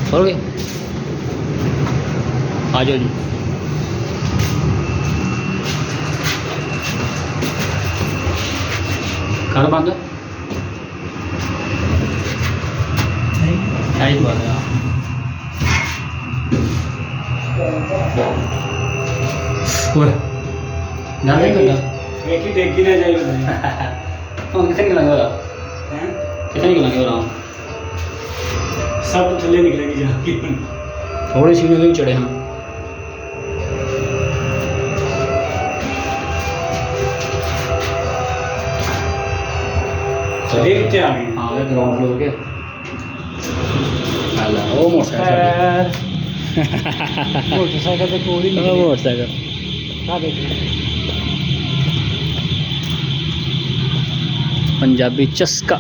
खोल गए आ जाओ जी घर बंद है ही बात है ओए डर नहीं लगता ਵੇਖੀ ਡੇਗੀ ਨਾ ਜਾਈ ਬੰਦੇ ਹੁਣ ਕਿੱਥੇ ਨਿਕਲਾਂਗੇ ਉਹਦਾ ਹੈ ਕਿੱਥੇ ਨਿਕਲਾਂਗੇ ਉਹਦਾ ਸਭ ਤੋਂ ਥੱਲੇ ਨਿਕਲੇਗੀ ਜਾ ਕੇ थोड़ी सीढ़ियों पे भी चढ़े हाँ ਥੱਲੇ ਕਿੱਥੇ ਆ ਗਈ हाँ ग्राउंड फ्लोर के हेलो वो मोटरसाइकिल ਮੋਟਰਸਾਈਕਲ ਤੇ ਕੋਲ ਹੀ वो मोटरसाइकिल ਆ ਦੇਖੋ पंजाबी चस्का